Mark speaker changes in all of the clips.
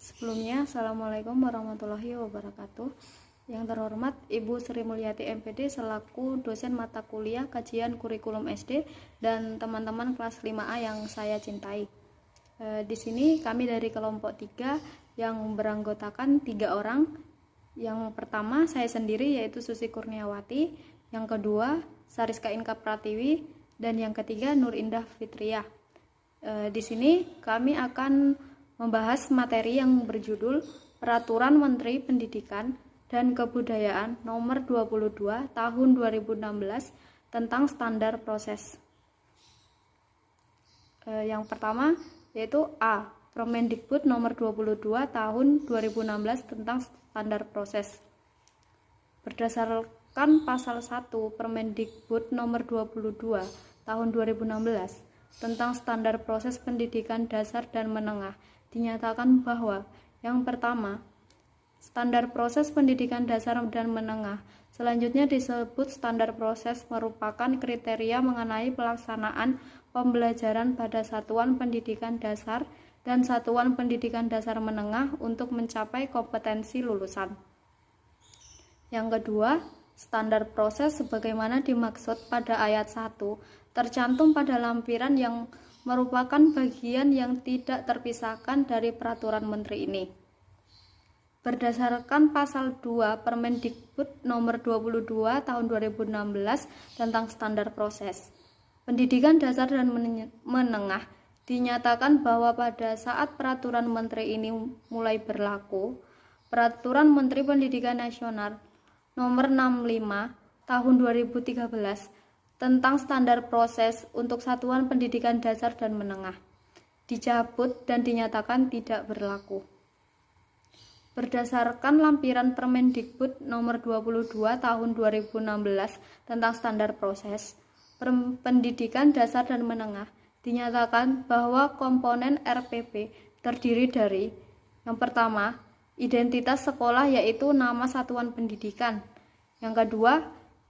Speaker 1: Sebelumnya, Assalamualaikum warahmatullahi wabarakatuh. Yang terhormat Ibu Sri Mulyati MPD selaku dosen mata kuliah kajian kurikulum SD dan teman-teman kelas 5A yang saya cintai. Di sini kami dari kelompok 3 yang beranggotakan 3 orang. Yang pertama saya sendiri yaitu Susi Kurniawati, yang kedua Sariska Inka Pratiwi, dan yang ketiga Nur Indah Fitriah. Di sini kami akan membahas materi yang berjudul Peraturan Menteri Pendidikan dan Kebudayaan Nomor 22 Tahun 2016 tentang standar proses. Yang pertama yaitu A. Permendikbud Nomor 22 Tahun 2016 tentang standar proses. Berdasarkan pasal 1 Permendikbud Nomor 22 Tahun 2016 tentang standar proses pendidikan dasar dan menengah, dinyatakan bahwa yang pertama, standar proses pendidikan dasar dan menengah, selanjutnya disebut standar proses, merupakan kriteria mengenai pelaksanaan pembelajaran pada satuan pendidikan dasar dan satuan pendidikan dasar menengah untuk mencapai kompetensi lulusan. Yang kedua, standar proses sebagaimana dimaksud pada ayat 1 tercantum pada lampiran yang merupakan bagian yang tidak terpisahkan dari peraturan menteri ini. Berdasarkan pasal 2 Permendikbud Nomor 22 Tahun 2016 tentang standar proses pendidikan dasar dan menengah, dinyatakan bahwa pada saat peraturan menteri ini mulai berlaku, Peraturan Menteri Pendidikan Nasional Nomor 65 Tahun 2013 tentang standar proses untuk satuan pendidikan dasar dan menengah dicabut dan dinyatakan tidak berlaku. Berdasarkan lampiran Permendikbud Nomor 22 Tahun 2016 tentang standar proses pendidikan dasar dan menengah, dinyatakan bahwa komponen RPP terdiri dari yang pertama, identitas sekolah yaitu nama satuan pendidikan. Yang kedua,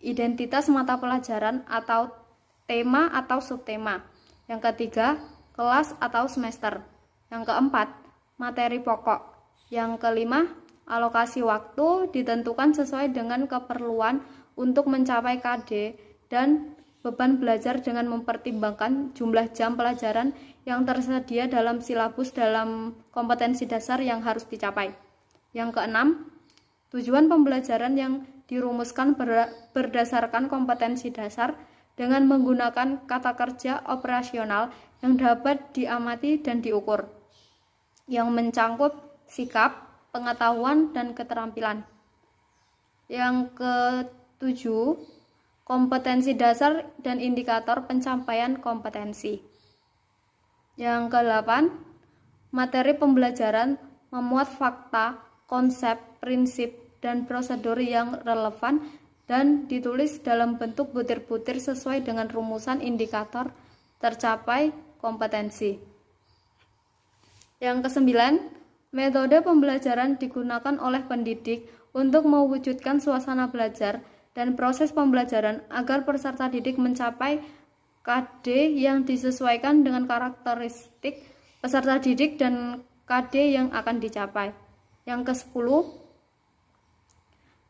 Speaker 1: identitas mata pelajaran atau tema atau subtema. Yang ketiga, kelas atau semester. Yang keempat, materi pokok. Yang kelima, alokasi waktu ditentukan sesuai dengan keperluan untuk mencapai KD dan beban belajar dengan mempertimbangkan jumlah jam pelajaran yang tersedia dalam silabus dalam kompetensi dasar yang harus dicapai. Yang keenam, tujuan pembelajaran yang dirumuskan berdasarkan kompetensi dasar dengan menggunakan kata kerja operasional yang dapat diamati dan diukur, yang mencangkup sikap, pengetahuan, dan keterampilan. Yang ketujuh, kompetensi dasar dan indikator pencapaian kompetensi. Yang kedelapan, materi pembelajaran memuat fakta, konsep, prinsip, dan prosedur yang relevan dan ditulis dalam bentuk butir-butir sesuai dengan rumusan indikator tercapai kompetensi. Yang kesembilan, metode pembelajaran digunakan oleh pendidik untuk mewujudkan suasana belajar dan proses pembelajaran agar peserta didik mencapai KD yang disesuaikan dengan karakteristik peserta didik dan KD yang akan dicapai. Yang ke-10,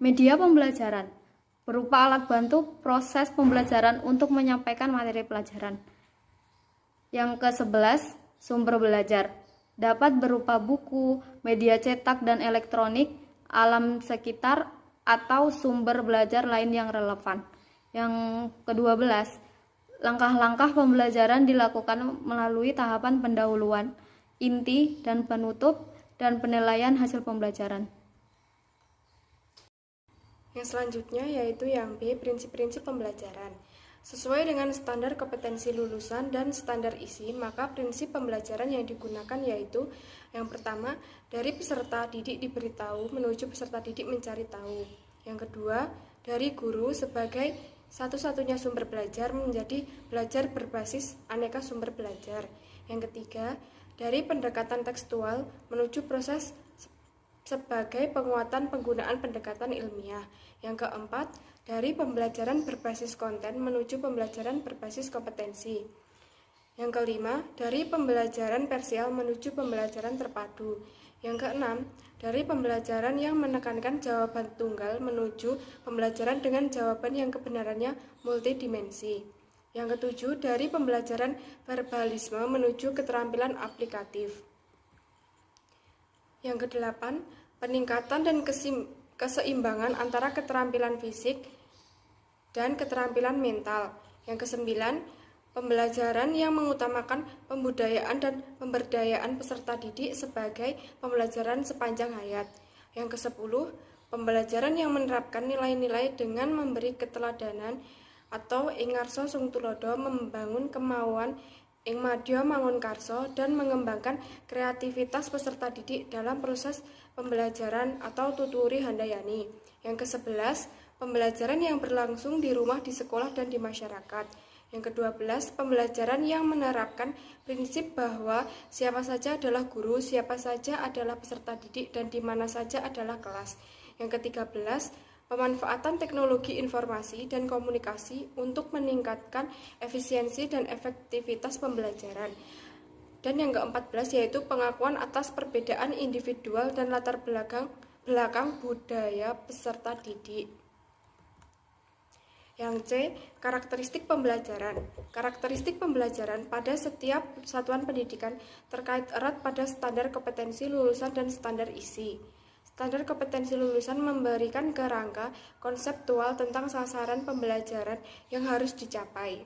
Speaker 1: media pembelajaran berupa alat bantu proses pembelajaran untuk menyampaikan materi pelajaran. Yang ke-11, sumber belajar dapat berupa buku, media cetak dan elektronik, alam sekitar, atau sumber belajar lain yang relevan. Yang ke-12, langkah-langkah pembelajaran dilakukan melalui tahapan pendahuluan, inti dan penutup, dan penilaian hasil pembelajaran.
Speaker 2: Yang selanjutnya yaitu yang B, prinsip-prinsip pembelajaran. Sesuai dengan standar kompetensi lulusan dan standar isi, maka prinsip pembelajaran yang digunakan yaitu yang pertama, dari peserta didik diberitahu menuju peserta didik mencari tahu. Yang kedua, dari guru sebagai satu-satunya sumber belajar menjadi belajar berbasis aneka sumber belajar. Yang ketiga, dari pendekatan tekstual menuju proses sebagai penguatan penggunaan pendekatan ilmiah. Yang keempat, dari pembelajaran berbasis konten menuju pembelajaran berbasis kompetensi. Yang kelima, dari pembelajaran parsial menuju pembelajaran terpadu. Yang keenam, dari pembelajaran yang menekankan jawaban tunggal menuju pembelajaran dengan jawaban yang kebenarannya multidimensi. Yang ketujuh, dari pembelajaran verbalisme menuju keterampilan aplikatif. Yang kedelapan, peningkatan dan keseimbangan antara keterampilan fisik dan keterampilan mental. Yang kesembilan, pembelajaran yang mengutamakan pembudayaan dan pemberdayaan peserta didik sebagai pembelajaran sepanjang hayat. Yang kesepuluh, pembelajaran yang menerapkan nilai-nilai dengan memberi keteladanan atau ing ngarsa sung tulodo, membangun kemauan ing madya mangun karso, dan mengembangkan kreativitas peserta didik dalam proses pembelajaran atau tuturi handayani. Yang kesebelas, pembelajaran yang berlangsung di rumah, di sekolah, dan di masyarakat. Yang ke-12, pembelajaran yang menerapkan prinsip bahwa siapa saja adalah guru, siapa saja adalah peserta didik, dan di mana saja adalah kelas. Yang ke-13, pemanfaatan teknologi informasi dan komunikasi untuk meningkatkan efisiensi dan efektivitas pembelajaran. Dan yang ke-14 yaitu pengakuan atas perbedaan individual dan latar belakang budaya peserta didik. Yang C, karakteristik pembelajaran. Karakteristik pembelajaran pada setiap satuan pendidikan terkait erat pada standar kompetensi lulusan dan standar isi. Standar kompetensi lulusan memberikan kerangka konseptual tentang sasaran pembelajaran yang harus dicapai.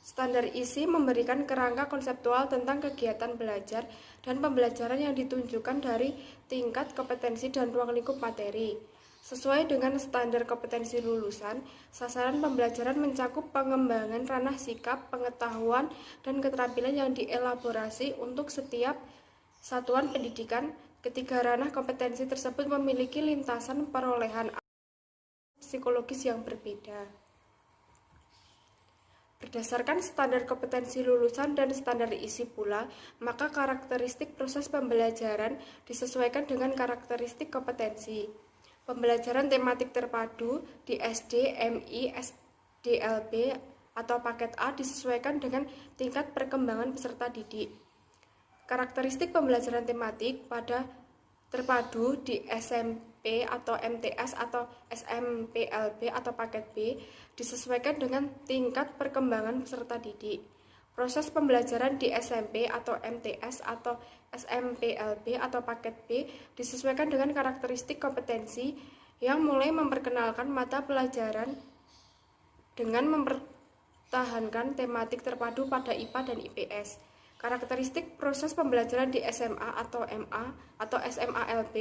Speaker 2: Standar isi memberikan kerangka konseptual tentang kegiatan belajar dan pembelajaran yang ditunjukkan dari tingkat kompetensi dan ruang lingkup materi. Sesuai dengan standar kompetensi lulusan, sasaran pembelajaran mencakup pengembangan ranah sikap, pengetahuan, dan keterampilan yang dielaborasi untuk setiap satuan pendidikan. Ketiga ranah kompetensi tersebut memiliki lintasan perolehan psikologis yang berbeda. Berdasarkan standar kompetensi lulusan dan standar isi pula, maka karakteristik proses pembelajaran disesuaikan dengan karakteristik kompetensi. Pembelajaran tematik terpadu di SD, MI, SDLB, atau paket A disesuaikan dengan tingkat perkembangan peserta didik. Karakteristik pembelajaran tematik pada terpadu di SMP atau MTS atau SMPLB atau paket B disesuaikan dengan tingkat perkembangan peserta didik. Proses pembelajaran di SMP atau MTS atau SMPLB atau paket B disesuaikan dengan karakteristik kompetensi yang mulai memperkenalkan mata pelajaran dengan mempertahankan tematik terpadu pada IPA dan IPS. Karakteristik proses pembelajaran di SMA atau MA atau SMALB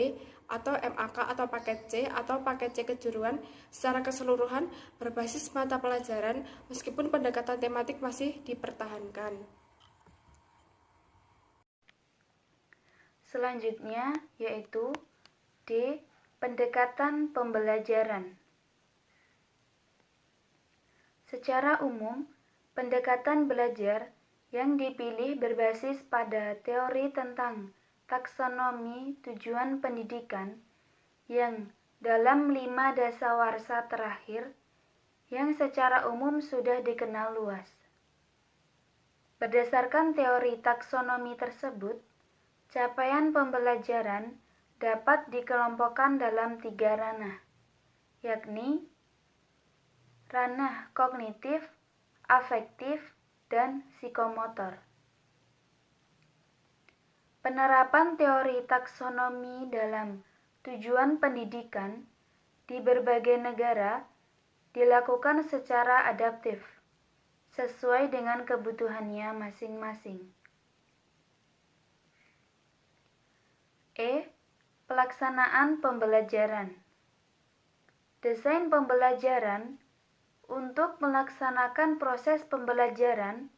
Speaker 2: atau MAK atau paket C atau paket C kejuruan secara keseluruhan berbasis mata pelajaran meskipun pendekatan tematik masih dipertahankan.
Speaker 3: Selanjutnya yaitu D. Pendekatan pembelajaran. Secara umum, pendekatan belajar yang dipilih berbasis pada teori tentang taksonomi tujuan pendidikan yang dalam 5 dasawarsa terakhir yang secara umum sudah dikenal luas. Berdasarkan teori taksonomi tersebut, capaian pembelajaran dapat dikelompokkan dalam 3 ranah, yakni ranah kognitif, afektif, dan psikomotor. Penerapan teori taksonomi dalam tujuan pendidikan di berbagai negara dilakukan secara adaptif, sesuai dengan kebutuhannya masing-masing. E. Pelaksanaan pembelajaran. Desain pembelajaran untuk melaksanakan proses pembelajaran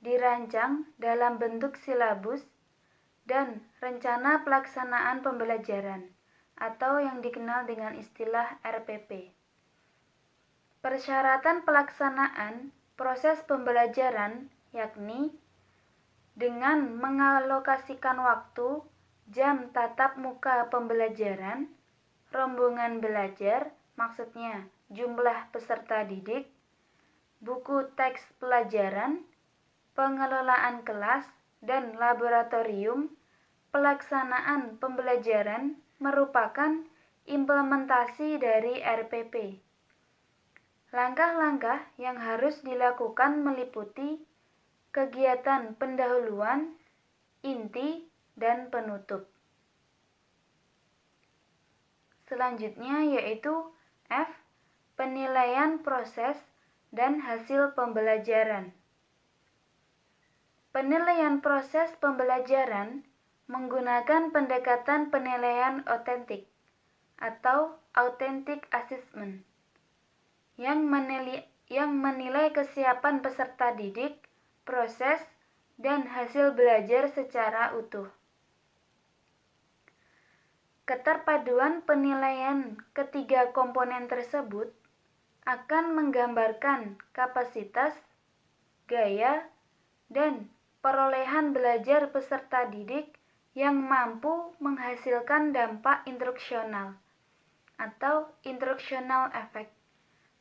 Speaker 3: dirancang dalam bentuk silabus dan rencana pelaksanaan pembelajaran atau yang dikenal dengan istilah RPP. Persyaratan pelaksanaan proses pembelajaran yakni dengan mengalokasikan waktu, jam tatap muka pembelajaran, rombongan belajar, maksudnya jumlah peserta didik, buku teks pelajaran, pengelolaan kelas dan laboratorium, pelaksanaan pembelajaran merupakan implementasi dari RPP. Langkah-langkah yang harus dilakukan meliputi kegiatan pendahuluan, inti, dan penutup. Selanjutnya yaitu F. Penilaian proses dan hasil pembelajaran. Penilaian proses pembelajaran menggunakan pendekatan penilaian otentik atau authentic assessment yang menilai kesiapan peserta didik, proses, dan hasil belajar secara utuh. Keterpaduan penilaian ketiga komponen tersebut akan menggambarkan kapasitas, gaya, dan perolehan belajar peserta didik yang mampu menghasilkan dampak instruksional atau instructional effect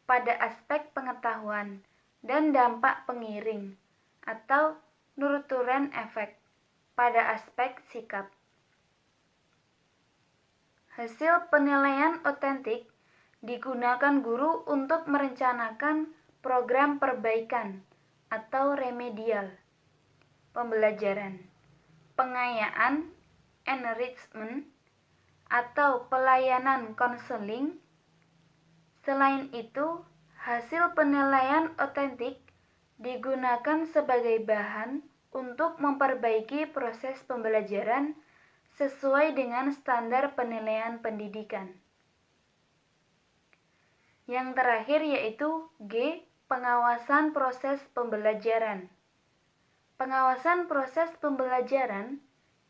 Speaker 3: pada aspek pengetahuan dan dampak pengiring atau nurturing effect pada aspek sikap. Hasil penilaian otentik digunakan guru untuk merencanakan program perbaikan atau remedial pembelajaran, pengayaan, enrichment, atau pelayanan konseling. Selain itu, hasil penilaian otentik digunakan sebagai bahan untuk memperbaiki proses pembelajaran sesuai dengan standar penilaian pendidikan. Yang terakhir yaitu G. Pengawasan proses pembelajaran. Pengawasan proses pembelajaran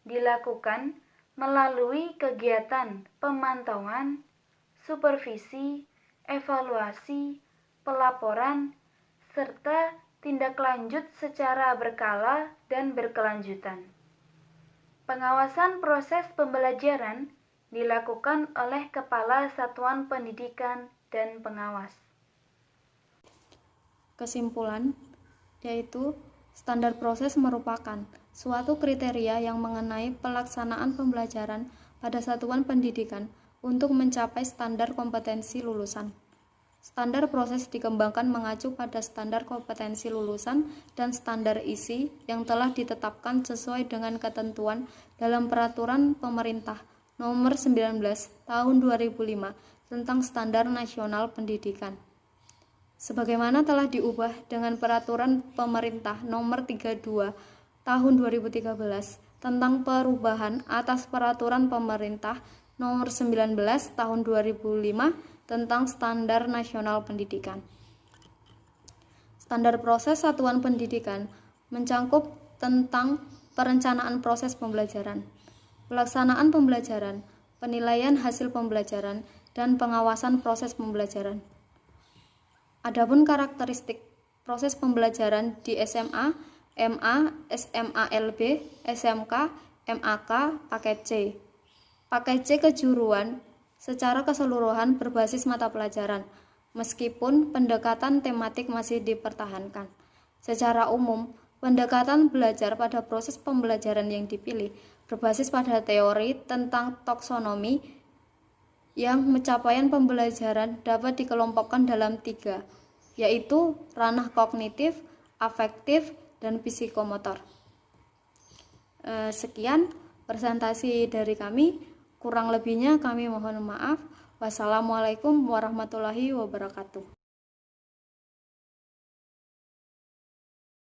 Speaker 3: dilakukan melalui kegiatan pemantauan, supervisi, evaluasi, pelaporan, serta tindak lanjut secara berkala dan berkelanjutan. Pengawasan proses pembelajaran dilakukan oleh Kepala Satuan Pendidikan dan Pengawas.
Speaker 1: Kesimpulan yaitu standar proses merupakan suatu kriteria yang mengenai pelaksanaan pembelajaran pada satuan pendidikan untuk mencapai standar kompetensi lulusan. Standar proses dikembangkan mengacu pada standar kompetensi lulusan dan standar isi yang telah ditetapkan sesuai dengan ketentuan dalam Peraturan Pemerintah Nomor 19 Tahun 2005 tentang Standar Nasional Pendidikan. Sebagaimana telah diubah dengan Peraturan Pemerintah Nomor 32 Tahun 2013 tentang perubahan atas Peraturan Pemerintah Nomor 19 Tahun 2005 tentang Standar Nasional Pendidikan. Standar proses satuan pendidikan mencangkup tentang perencanaan proses pembelajaran, pelaksanaan pembelajaran, penilaian hasil pembelajaran, dan pengawasan proses pembelajaran. Adapun karakteristik proses pembelajaran di SMA, MA, SMALB, SMK, MAK, paket C. Paket C kejuruan secara keseluruhan berbasis mata pelajaran, meskipun pendekatan tematik masih dipertahankan. Secara umum, pendekatan belajar pada proses pembelajaran yang dipilih berbasis pada teori tentang taksonomi yang capaian pembelajaran dapat dikelompokkan dalam 3, yaitu ranah kognitif, afektif, dan psikomotor. Sekian presentasi dari kami. Kurang lebihnya kami mohon maaf. Wassalamualaikum warahmatullahi wabarakatuh.